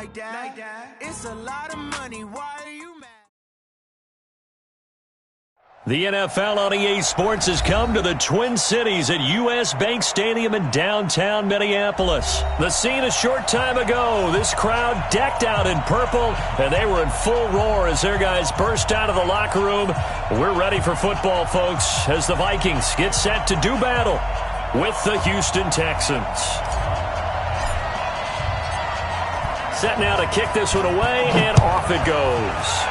like that. It's a lot of money. Why are you mad? The NFL on EA Sports has come to the Twin Cities at U.S. Bank Stadium in downtown Minneapolis. The scene a short time ago, this crowd decked out in purple, and they were in full roar as their guys burst out of the locker room. We're ready for football, folks, as the Vikings get set to do battle with the Houston Texans. Set now to kick this one away, and off it goes.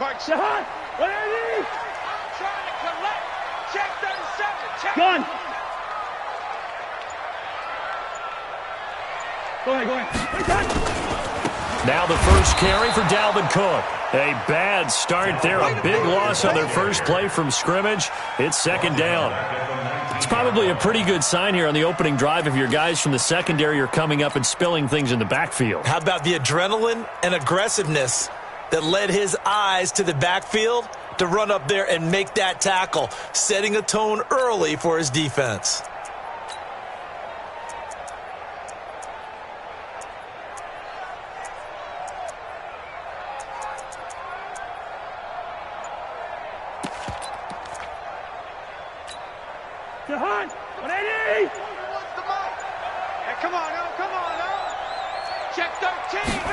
Mike, shot! What are these? I'm trying to collect. Check 37. Check. Gun. Go ahead. Now the first carry for Dalvin Cook. A bad start there. A big loss on their first play from scrimmage. It's second down. It's probably a pretty good sign here on the opening drive if your guys from the secondary are coming up and spilling things in the backfield. How about the adrenaline and aggressiveness that led his eyes to the backfield to run up there and make that tackle, setting a tone early for his defense. Jahan, 180! Hey, come on now. Check 13.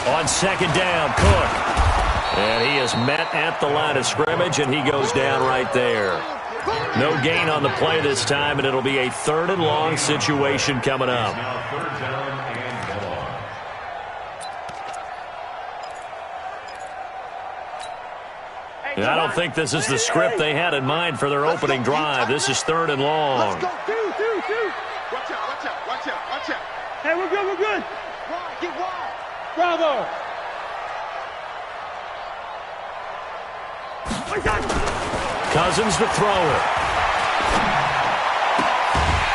On second down, Cook. And he is met at the line of scrimmage, and he goes down right there. No gain on the play this time, and it'll be a third and long situation coming up. And I don't think this is the script they had in mind for their opening drive. This is third and long. Let's go. Two. Watch out. Hey, we're good. Get wide. Bravo. Cousins to throw it.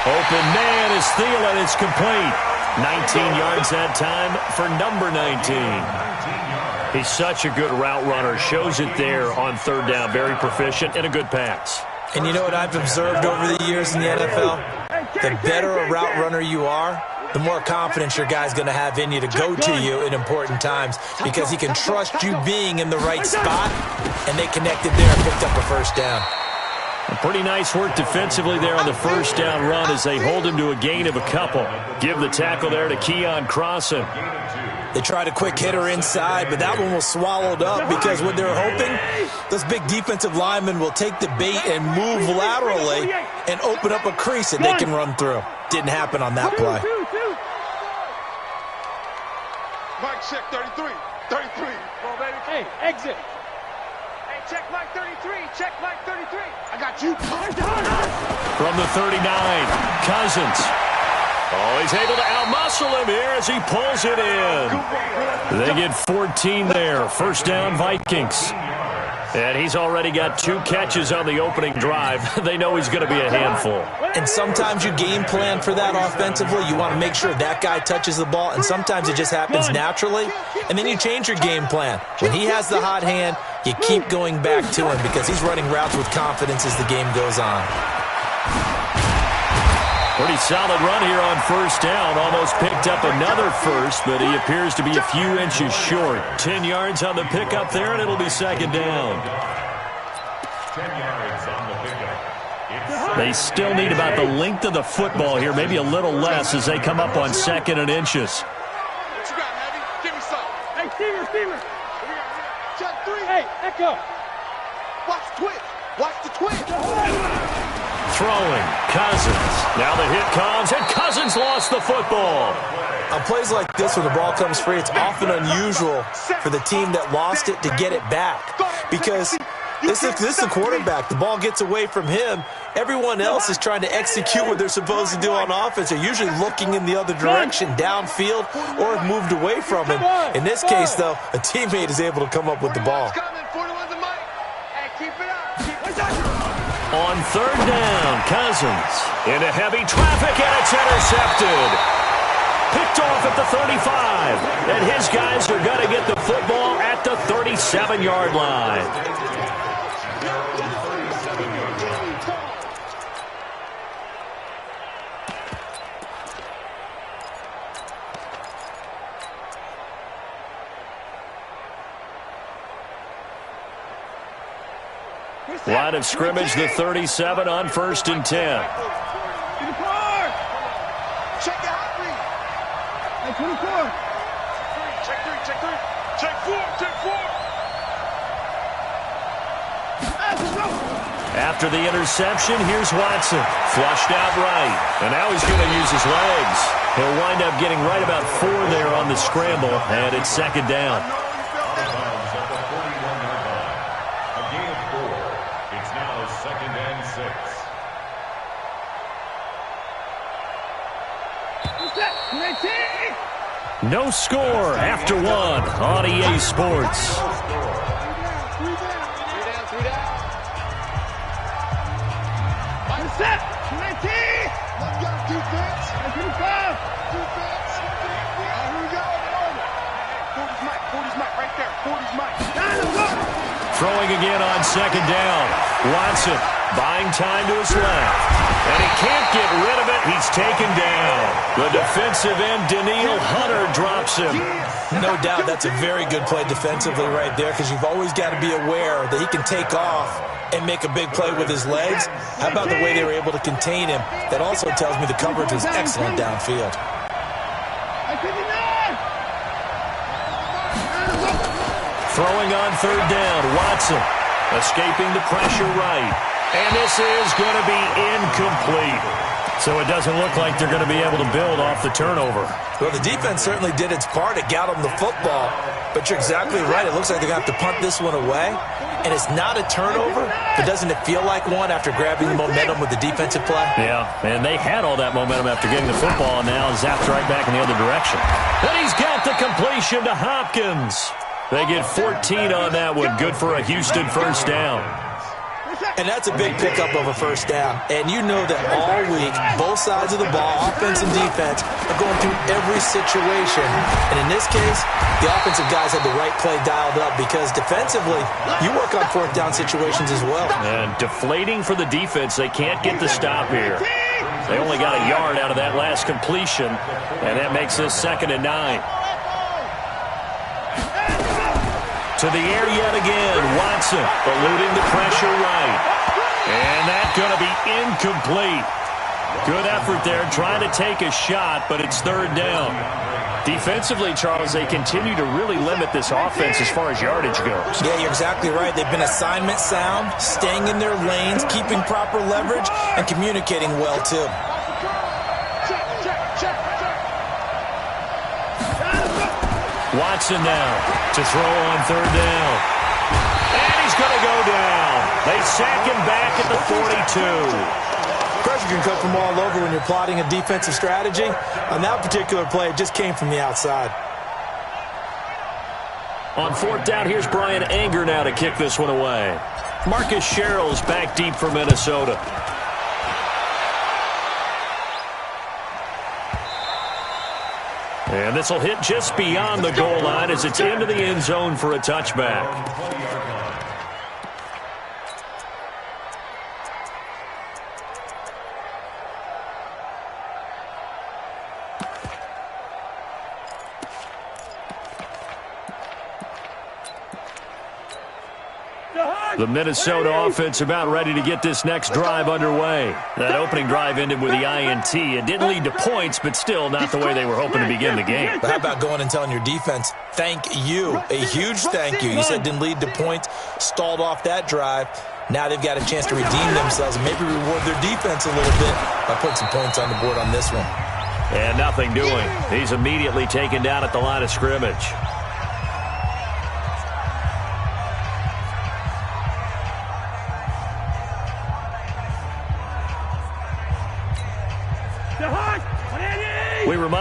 Open man is Thielen. It's complete. 19 yards that time for number 19. He's such a good route runner. Shows it there on third down. Very proficient and a good pass. And you know what I've observed over the years in the NFL? The better a route runner you are, the more confidence your guy's going to have in you to go to you in important times because he can trust you being in the right spot, and they connected there and picked up a first down. Pretty nice work defensively there on the first down run as they hold him to a gain of a couple. Give the tackle there to Keon Crossan. They tried a quick hitter inside, but that one was swallowed up because what they're hoping, those big defensive linemen will take the bait and move laterally and open up a crease that they can run through. Didn't happen on that play. Mike, check 33. Go, baby. Hey, exit. Hey, check Mike 33. I got you. From the 39, Cousins. Oh, he's able to outmuscle him here as he pulls it in. They get 14 there. First down, Vikings. And he's already got 2 catches on the opening drive. They know he's going to be a handful. And sometimes you game plan for that offensively. You want to make sure that guy touches the ball, and sometimes it just happens naturally. And then you change your game plan. When he has the hot hand, you keep going back to him because he's running routes with confidence as the game goes on. Pretty solid run here on first down. Almost picked up another first, but he appears to be a few inches short. 10 yards on the pickup there, and it'll be second down. 10 yards on the pickup. They still need about the length of the football here, maybe a little less as they come up on second and inches. What you got, Heavy? Give me some. Hey, Steamer. Check 3. Hey, Echo. Watch the twitch. Throwing, Cousins. Now the hit comes, and Cousins lost the football. On plays like this where the ball comes free, it's often unusual for the team that lost it to get it back because This is the quarterback. The ball gets away from him. Everyone else is trying to execute what they're supposed to do on offense. They're usually looking in the other direction, downfield, or have moved away from him. In this case, though, a teammate is able to come up with the ball. On third down, Cousins into heavy traffic, and it's intercepted. Picked off at the 35, and his guys are going to get the football at the 37-yard line. Line of scrimmage, the 37 on 1st and 10. Check your hot read. 24. Check three. Check four. After the interception, here's Watson. Flushed out right. And now he's going to use his legs. He'll wind up getting right about 4 there on the scramble, and it's second down. No score after 1 on EA Sports. Throwing again on second down. Watson buying time to his left. And he can't get rid of it. He's taken down. The defensive end, Daniil Hunter, drops him. No doubt that's a very good play defensively right there, because you've always got to be aware that he can take off and make a big play with his legs. How about the way they were able to contain him? That also tells me the coverage was excellent downfield. Throwing on third down, Watson escaping the pressure right. And this is going to be incomplete. So it doesn't look like they're going to be able to build off the turnover. Well, the defense certainly did its part. It got them the football. But you're exactly right. It looks like they're going to have to punt this one away. And it's not a turnover, but doesn't it feel like one after grabbing the momentum with the defensive play? Yeah, and they had all that momentum after getting the football, and now zapped right back in the other direction. And he's got the completion to Hopkins. They get 14 on that one. Good for a Houston first down. And that's a big pickup of a first down. And you know that all week, both sides of the ball, offense and defense, are going through every situation. And in this case, the offensive guys had the right play dialed up, because defensively, you work on fourth down situations as well. And deflating for the defense. They can't get the stop here. They only got a yard out of that last completion, and that makes this 2nd and 9. To the air yet again, Watson eluding the pressure right. And that's going to be incomplete. Good effort there, trying to take a shot, but it's 3rd down. Defensively, Charles, they continue to really limit this offense as far as yardage goes. Yeah, you're exactly right. They've been assignment sound, staying in their lanes, keeping proper leverage, and communicating well, too. Watson now to throw on 3rd down. And he's going to go down. They sack him back at the 42. Pressure can come from all over when you're plotting a defensive strategy. On that particular play, it just came from the outside. On 4th down, here's Brian Anger now to kick this one away. Marcus Sherrill's back deep for Minnesota. And this will hit just beyond the goal line as it's into the end zone for a touchback. The Minnesota offense about ready to get this next drive underway. That opening drive ended with the INT. It didn't lead to points, but still not the way they were hoping to begin the game. But how about going and telling your defense, thank you, a huge thank you. You said didn't lead to points, stalled off that drive. Now they've got a chance to redeem themselves and maybe reward their defense a little bit by putting some points on the board on this one. And nothing doing. He's immediately taken down at the line of scrimmage.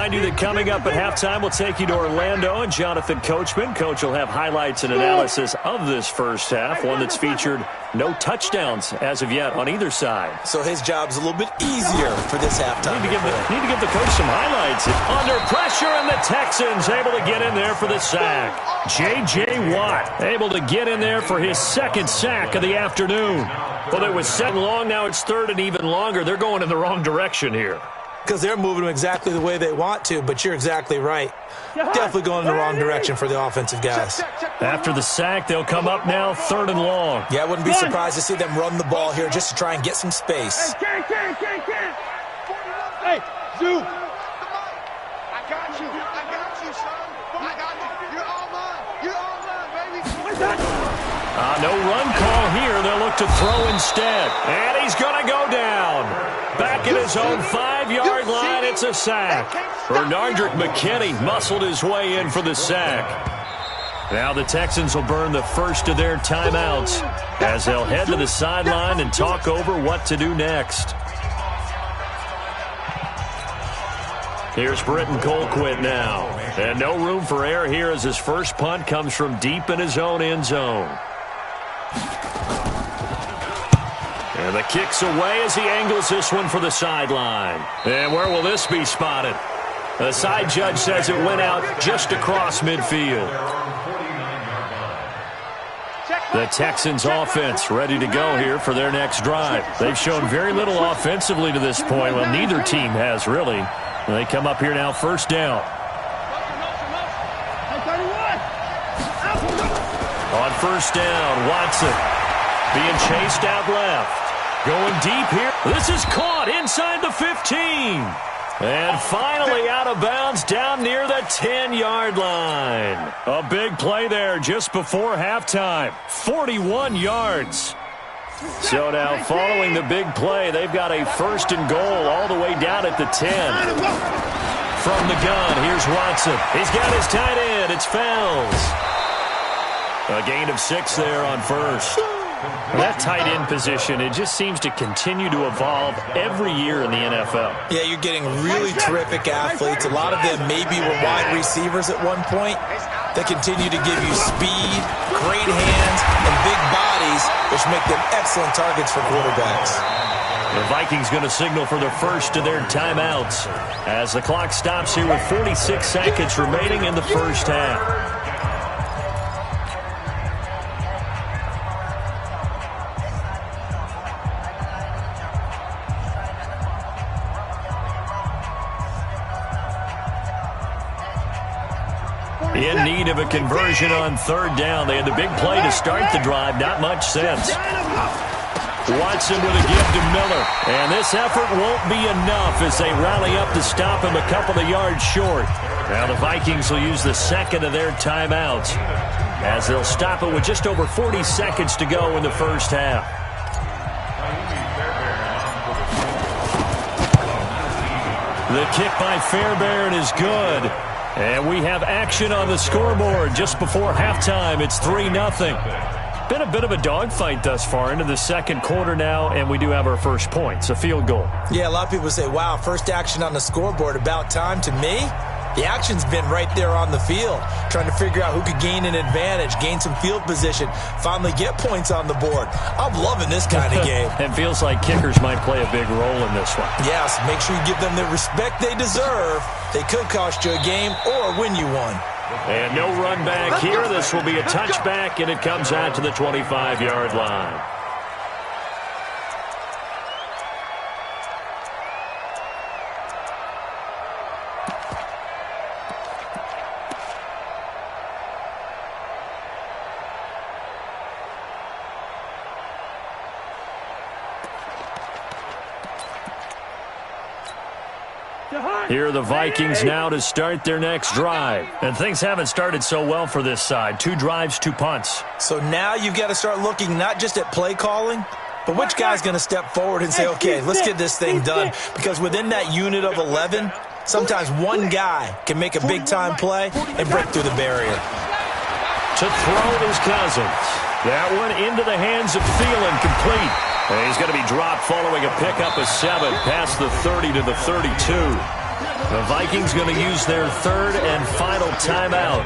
remind you that coming up at halftime, we'll take you to Orlando and Jonathan Coachman. Coach will have highlights and analysis of this first half, one that's featured no touchdowns as of yet on either side. So his job's a little bit easier for this halftime. Need to give the coach some highlights. Under pressure, and the Texans able to get in there for the sack. J.J. Watt able to get in there for his second sack of the afternoon. Well, it was second long. Now it's third and even longer. They're going in the wrong direction here. Because they're moving them exactly the way they want to, but you're exactly right. Definitely going in the wrong direction for the offensive guys. After the sack, they'll come up now third and long. Yeah, I wouldn't be surprised to see them run the ball here just to try and get some space. Hey, Zoo. I got you, son. I got you. You're all mine. You're all mine, baby. No run call here. They'll look to throw instead. And he's going to go down. Back at his own 5-yard line, it's a sack. Bernardrick McKinney muscled his way in for the sack. Now the Texans will burn the first of their timeouts as they'll head to the sideline and talk over what to do next. Here's Britton Colquitt now. And no room for error here as his first punt comes from deep in his own end zone. And the kick's away as he angles this one for the sideline. And where will this be spotted? The side judge says it went out just across midfield. The Texans offense ready to go here for their next drive. They've shown very little offensively to this point. Well, neither team has really. They come up here now first down. On first down, Watson being chased out left. Going deep here. This is caught inside the 15. And finally out of bounds down near the 10-yard line. A big play there just before halftime. 41 yards. So now following the big play, they've got a first and goal all the way down at the 10. From the gun, here's Watson. He's got his tight end. It's Fells. A gain of 6 there on first. That tight end position, it just seems to continue to evolve every year in the NFL. Yeah, you're getting really terrific athletes. A lot of them maybe were wide receivers at one point. They continue to give you speed, great hands, and big bodies, which make them excellent targets for quarterbacks. The Vikings going to signal for the first of their timeouts as the clock stops here with 46 seconds remaining in the first half. In need of a conversion on third down. They had the big play to start the drive. Not much sense. Watson with a give to Miller. And this effort won't be enough as they rally up to stop him a couple of yards short. Now the Vikings will use the second of their timeouts as they'll stop it with just over 40 seconds to go in the first half. The kick by Fairbairn is good. And we have action on the scoreboard just before halftime. It's 3-0. Been a bit of a dogfight thus far into the second quarter now, and we do have our first points, a field goal. Yeah, a lot of people say, wow, first action on the scoreboard, about time. To me, the action's been right there on the field, trying to figure out who could gain an advantage, gain some field position, finally get points on the board. I'm loving this kind of game. It feels like kickers might play a big role in this one. Yes, make sure you give them the respect they deserve. They could cost you a game or win you one. And no run back here. This will be a touchback, and it comes out to the 25-yard line. Here are the Vikings now to start their next drive. And things haven't started so well for this side. 2 drives, 2 punts. So now you've got to start looking not just at play calling, but which guy's going to step forward and say, okay, let's get this thing done. Because within that unit of 11, sometimes one guy can make a big-time play and break through the barrier. To throw is Cousins. That one into the hands of Thielen, complete. And he's going to be dropped following a pickup of 7 past the 30 to the 32. The Vikings going to use their third and final timeout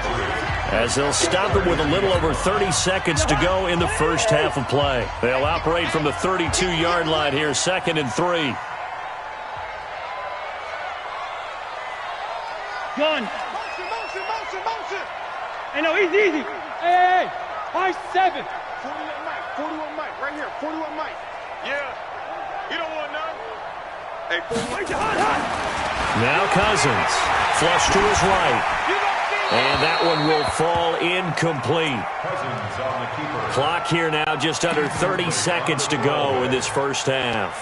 as they'll stop it with a little over 30 seconds to go in the first half of play. They'll operate from the 32-yard line here, 2nd and 3. Gun. Motion. Hey, no, easy. Hey. 5-7. 41 Mike, right here. 41 Mike. Yeah. You don't want none. Hey, 41 hot. Now Cousins. Flush to his right. And that one will fall incomplete. Clock here now, just under 30 seconds to go in this first half.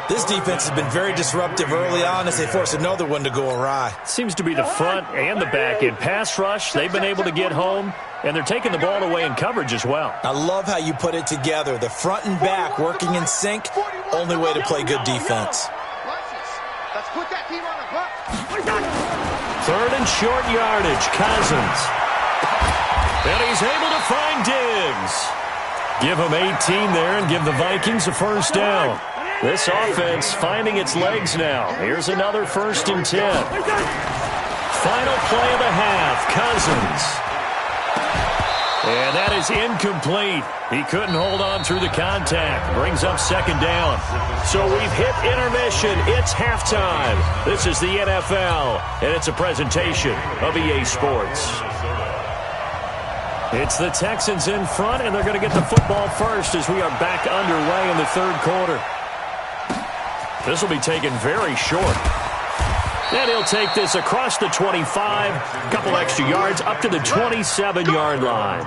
This defense has been very disruptive early on as they force another one to go awry. Seems to be the front and the back end. Pass rush, they've been able to get home, and they're taking the ball away in coverage as well. I love how you put it together. The front and back working in sync, only way to play good defense. Let's put that team on the clock. 3rd and short yardage, Cousins. And he's able to find Diggs. Give him 18 there and give the Vikings a first down. This offense finding its legs now. Here's another 1st and 10. Final play of the half, Cousins. And that is incomplete. He couldn't hold on through the contact. Brings up 2nd down. So we've hit intermission. It's halftime. This is the NFL, and it's a presentation of EA Sports. It's the Texans in front, and they're going to get the football first as we are back underway in the 3rd quarter. This will be taken very short. And he'll take this across the 25, a couple extra yards, up to the 27-yard line.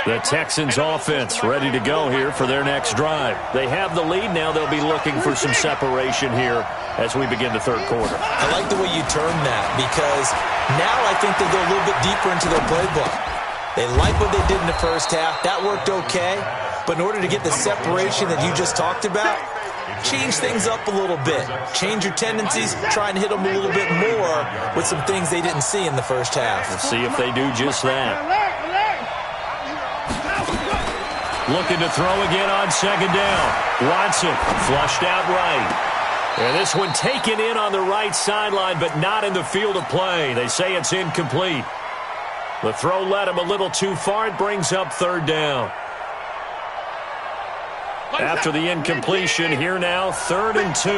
The Texans offense ready to go here for their next drive. They have the lead now. They'll be looking for some separation here as we begin the 3rd quarter. I like the way you term that because now I think they go a little bit deeper into their playbook. They like what they did in the first half. That worked okay. But in order to get the separation that you just talked about, change things up a little bit. Change your tendencies. Try and hit them a little bit more with some things they didn't see in the first half. Let's see if they do just that. Looking to throw again on 2nd down. Watson flushed out right. And this one taken in on the right sideline, but not in the field of play. They say it's incomplete. The throw led him a little too far. It brings up 3rd down. After the incompletion, here now, 3rd and 2.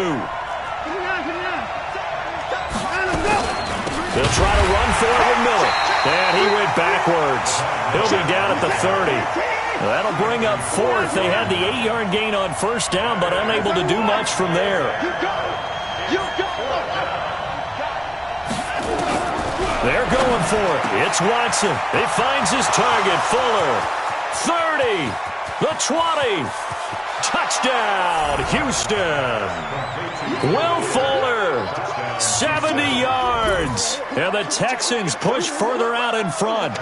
They'll try to run for it with Miller. And he went backwards. He'll be down at the 30. That'll bring up 4th. They had the 8-yard gain on 1st down, but unable to do much from there. They're going for it. It's Watson. He finds his target, Fuller. 30. The 20. Touchdown, Houston. Will Fuller. 70 yards. And the Texans push further out in front.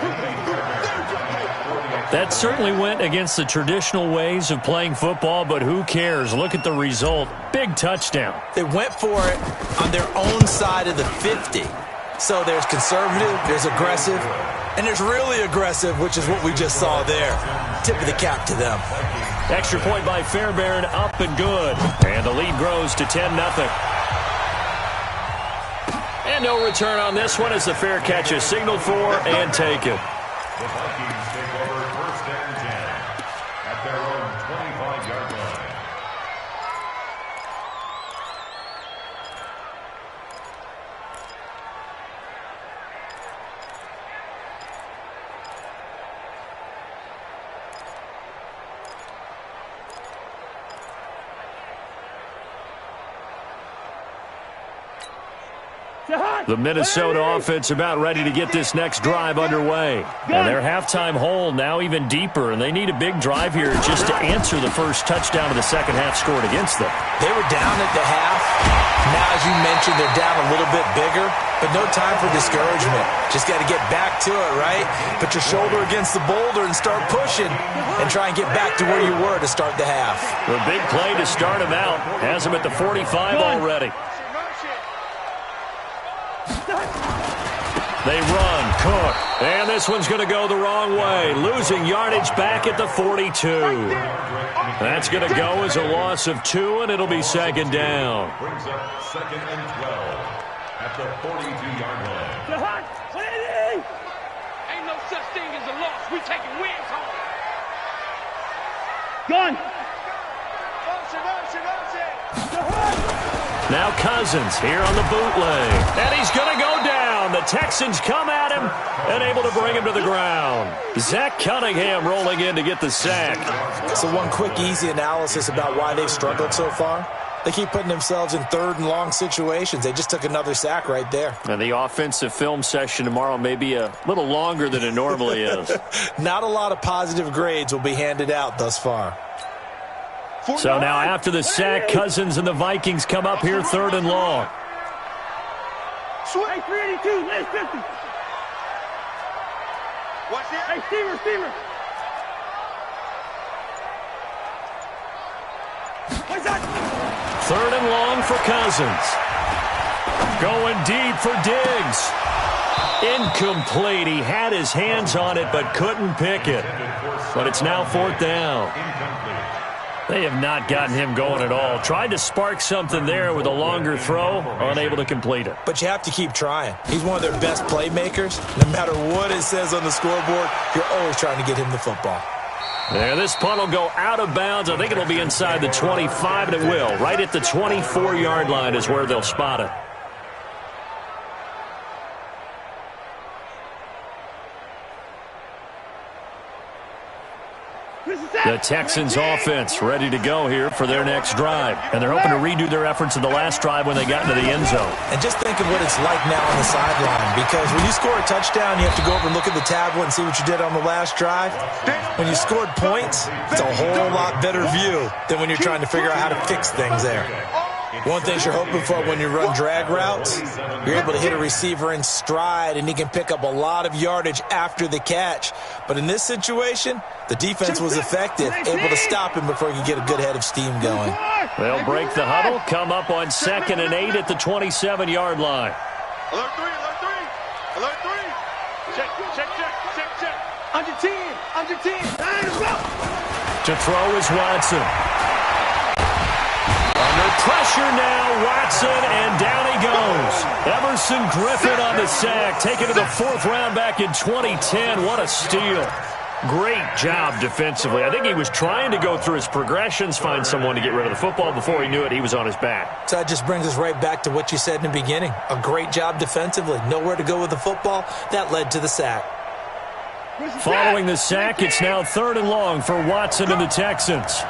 That certainly went against the traditional ways of playing football, but who cares? Look at the result. Big touchdown. They went for it on their own side of the 50. So there's conservative, there's aggressive, and there's really aggressive, which is what we just saw there. Tip of the cap to them. Extra point by Fairbairn, up and good. And the lead grows to 10-0. And no return on this one as the fair catch is signaled for and taken. The Vikings take over 1st and 10 at their own 25-yard line. The Minnesota offense about ready to get this next drive underway. And their halftime hole now even deeper, and they need a big drive here just to answer the first touchdown of the second half scored against them. They were down at the half. Now, as you mentioned, they're down a little bit bigger, but no time for discouragement. Just got to get back to it, right? Put your shoulder against the boulder and start pushing and try and get back to where you were to start the half. The big play to start him out has him at the 45 already. They run, Cook, and this one's going to go the wrong way, losing yardage back at the 42. That's going to go as a loss of 2, and it'll be second down. Brings up second and 12 at the 42-yard line. Ain't no such thing as a loss. We taking wins home. Gun. Now Cousins here on the bootleg, and he's going to go down. The Texans come at him and able to bring him to the ground. Zach Cunningham rolling in to get the sack. So one quick, easy analysis about why they've struggled so far. They keep putting themselves in third and long situations. They just took another sack right there. And the offensive film session tomorrow may be a little longer than it normally is. Not a lot of positive grades will be handed out thus far. So now after the sack, Cousins and the Vikings come up here third and long. Hey, 382, last 50. Watch that. Hey, steamer. What's that? Third and long for Cousins. Going deep for Diggs. Incomplete. He had his hands on it but couldn't pick it. But it's now fourth down. They have not gotten him going at all. Tried to spark something there with a longer throw, unable to complete it. But you have to keep trying. He's one of their best playmakers. No matter what it says on the scoreboard, you're always trying to get him the football. There, this punt will go out of bounds. I think it'll be inside the 25, and it will. Right at the 24-yard line is where they'll spot it. The Texans offense ready to go here for their next drive. And they're hoping to redo their efforts in the last drive when they got into the end zone. And just think of what it's like now on the sideline. Because when you score a touchdown, you have to go over and look at the tablet and see what you did on the last drive. When you scored points, it's a whole lot better view than when you're trying to figure out how to fix things there. One thing you're hoping for when you run drag routes, you're able to hit a receiver in stride, and he can pick up a lot of yardage after the catch. But in this situation, the defense was effective, able to stop him before he could get a good head of steam going. They'll break the huddle, come up on 2nd and 8 at the 27-yard line. Alert 3. Check. Under 10. To throw is Watson. Under pressure now, Watson, and down he goes. Emerson Griffin on the sack, taken to the 4th round back in 2010. What a steal. Great job defensively. I think he was trying to go through his progressions, find someone to get rid of the football. Before he knew it, he was on his back. So that just brings us right back to what you said in the beginning. A great job defensively. Nowhere to go with the football. That led to the sack. Following the sack, it's now 3rd and long for Watson and the Texans.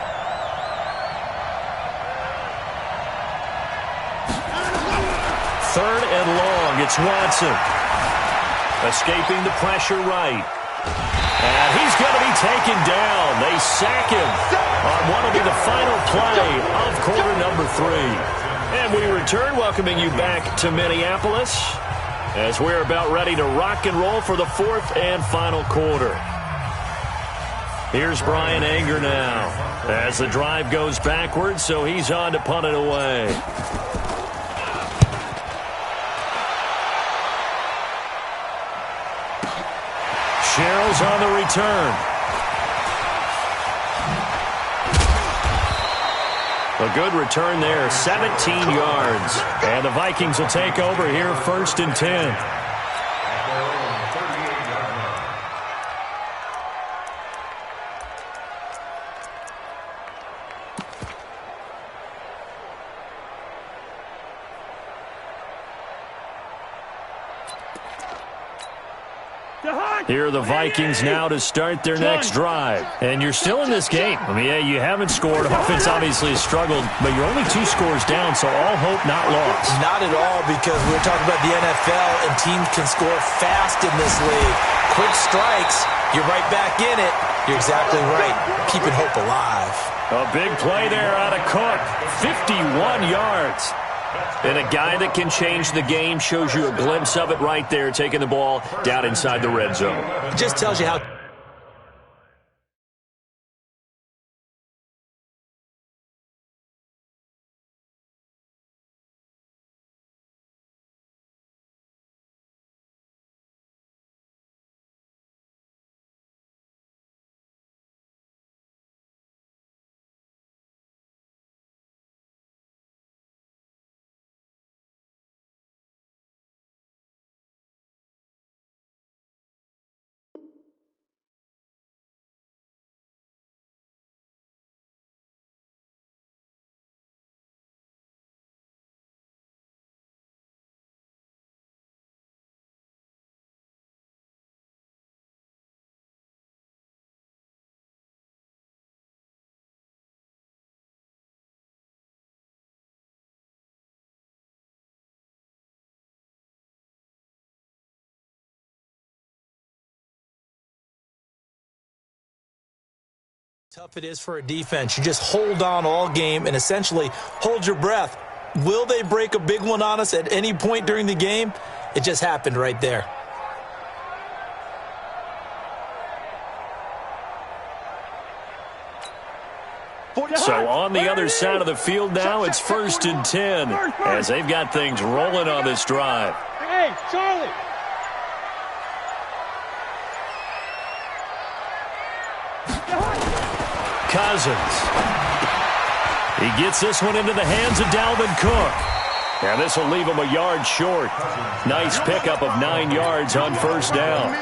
Third and long, it's Watson. Escaping the pressure right. And he's going to be taken down. They sack him on what will be the final play of quarter number 3. And we return, welcoming you back to Minneapolis as we're about ready to rock and roll for the 4th and final quarter. Here's Brian Anger now as the drive goes backwards, so he's on to punt it away. Sherrill's on the return. A good return there, 17 yards. And the Vikings will take over here 1st and 10. Here are the Vikings now to start their next drive. And you're still in this game. I mean, yeah, you haven't scored. Offense obviously has struggled, but you're only 2 scores down, so all hope not lost. Not at all, because we're talking about the NFL, and teams can score fast in this league. Quick strikes, you're right back in it. You're exactly right. Keeping hope alive. A big play there out of Cook. 51 yards. And a guy that can change the game, shows you a glimpse of it right there, taking the ball down inside the red zone. It just tells you how Tough it is for a defense. You just hold on all game and essentially hold your breath. Will they break a big one on us at any point during the game? It just happened right there. So on the other side of the field now, it's 1st and 10 as they've got things rolling on this drive. Hey, Charlie! Cousins. He gets this one into the hands of Dalvin Cook. And this will leave him a yard short. Nice pickup of 9 yards on 1st down.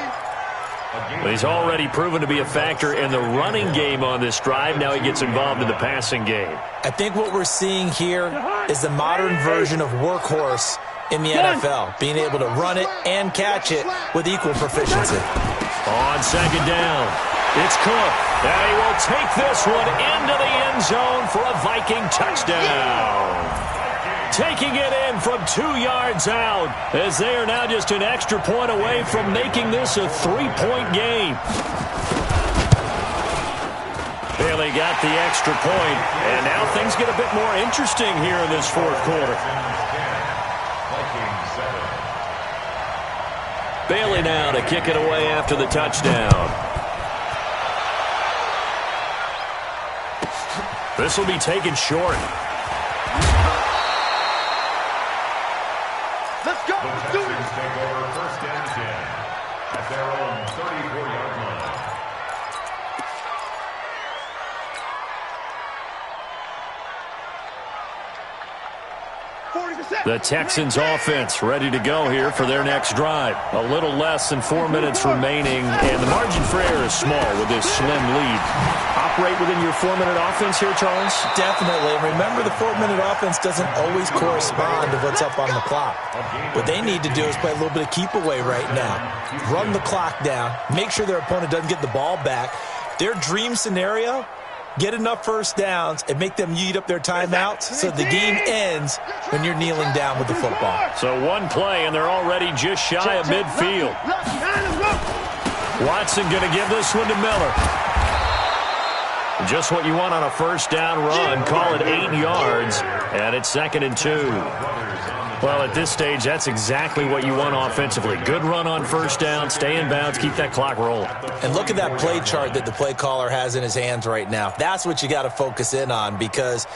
But he's already proven to be a factor in the running game on this drive. Now he gets involved in the passing game. I think what we're seeing here is the modern version of workhorse in the NFL, being able to run it and catch it with equal proficiency. On 2nd down, it's Cook. And he will take this one into the end zone for a Viking touchdown. Taking it in from 2 yards out as they are now just an extra point away from making this a 3-point game. Bailey got the extra point, and now things get a bit more interesting here in this 4th quarter. Bailey now to kick it away after the touchdown. This will be taken short. Let's go! The Texans take over 1st and 10 at their own 34-yard line. The Texans offense ready to go here for their next drive. A little less than 4 minutes remaining, and the margin for error is small with this slim lead. Operate within your 4-minute offense here, Charles? Definitely. Remember, the 4-minute offense doesn't always correspond to what's up on the clock. What they need to do is play a little bit of keep away right now. Run the clock down. Make sure their opponent doesn't get the ball back. Their dream scenario, get enough 1st downs and make them eat up their timeouts so the game ends when you're kneeling down with the football. So one play, and they're already just shy of midfield. Watson going to give this one to Miller. Just what you want on a 1st down run. Call it 8 yards, and it's 2nd and 2. Well, at this stage, that's exactly what you want offensively. Good run on 1st down, stay in bounds, keep that clock rolling. And look at that play chart that the play caller has in his hands right now. That's what you got to focus in on, because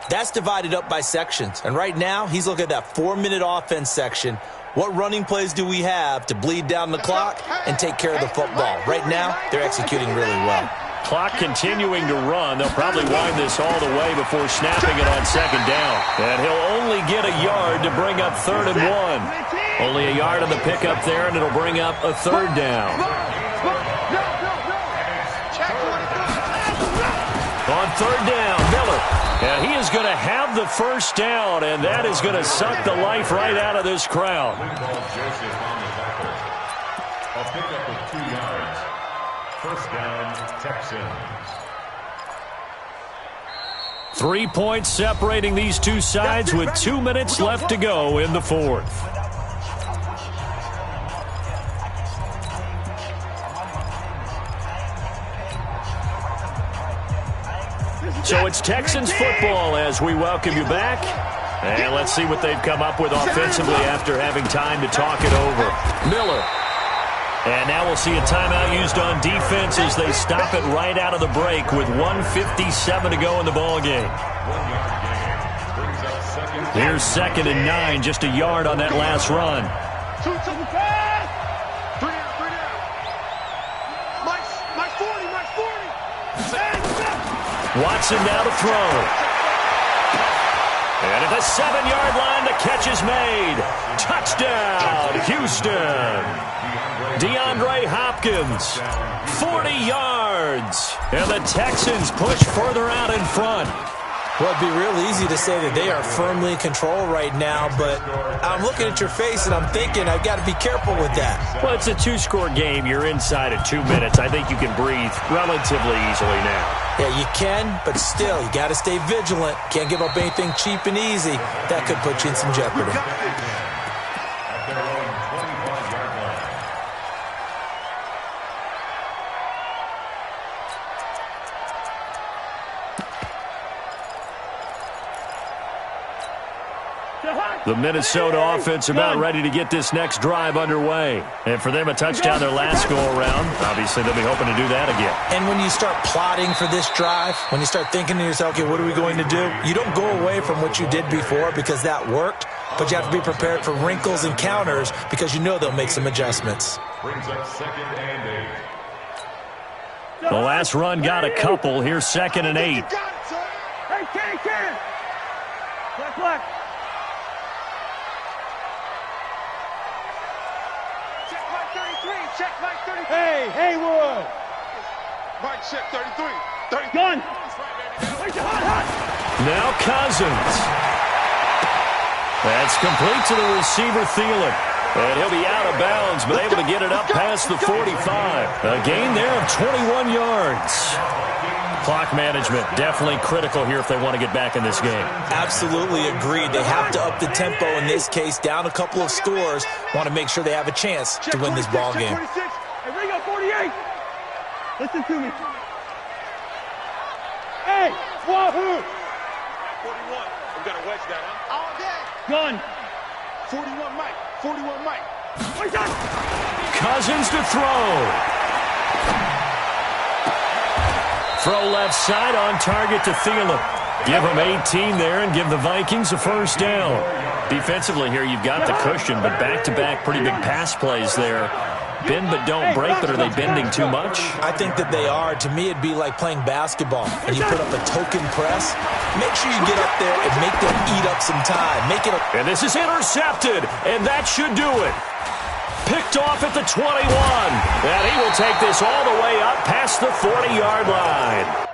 that's divided up by sections. And right now, he's looking at that 4-minute offense section. What running plays do we have to bleed down the clock and take care of the football? Right now, they're executing really well. Clock continuing to run. They'll probably wind this all the way before snapping it on 2nd down. And he'll only get a yard to bring up 3rd and 1. Only a yard on the pickup there, and it'll bring up a 3rd down. On 3rd down, Miller. And he is going to have the 1st down, and that is going to suck the life right out of this crowd. A pickup of 2 yards. 1st down, Texans. 3 points separating these two sides with 2 minutes left to go in the 4th. So it's Texans football as we welcome you back. And let's see what they've come up with offensively after having time to talk it over. Miller. And now we'll see a timeout used on defense as they stop it right out of the break with 1:57 to go in the ball game. Here's 2nd and 9, just a yard on that last run. Watson now to throw. And at the 7-yard line, the catch is made. Touchdown, Houston. DeAndre Hopkins, 40 yards. And the Texans push further out in front. Well, it'd be real easy to say that they are firmly in control right now, but I'm looking at your face and I'm thinking I've got to be careful with that. Well, it's a 2-score game. You're inside of 2 minutes. I think you can breathe relatively easily now. Yeah, you can, but still, you got to stay vigilant. Can't give up anything cheap and easy. That could put you in some jeopardy. The Minnesota offense about ready to get this next drive underway. And for them, a touchdown their last go-around. Obviously, they'll be hoping to do that again. And when you start plotting for this drive, when you start thinking to yourself, okay, what are we going to do? You don't go away from what you did before because that worked, but you have to be prepared for wrinkles and counters because you know they'll make some adjustments. Brings up 2nd and 8. The last run got a couple. Here's 2nd and 8. Hey, Ken! Black. Check Mike 33. Check Mike 33. Hey, Haywood. Mike check 33. 30. Gun. Hot. Now Cousins. That's complete to the receiver, Thielen. And he'll be out of bounds, but able to get it up past the 45. A gain there of 21 yards. Clock management definitely critical here if they want to get back in this game. Absolutely agreed. They have to up the tempo in this case, down a couple of scores. Want to make sure they have a chance to win this ball game. Hey, Ringo 48. Listen to me. Hey, Wahoo. 41. We got to wedge that, huh? All day. Gun. 41 Mike. 41 Mike. Cousins to throw. Throw left side on target to Thielen. Give him 18 there and give the Vikings a first down. Defensively here, you've got the cushion, but back-to-back pretty big pass plays there. Bend but don't break, but are they bending too much? I think that they are. To me, it'd be like playing basketball, and you put up a token press. Make sure you get up there and make them eat up some time. And this is intercepted, and that should do it. Picked off at the 21, and he will take this all the way up past the 40-yard line.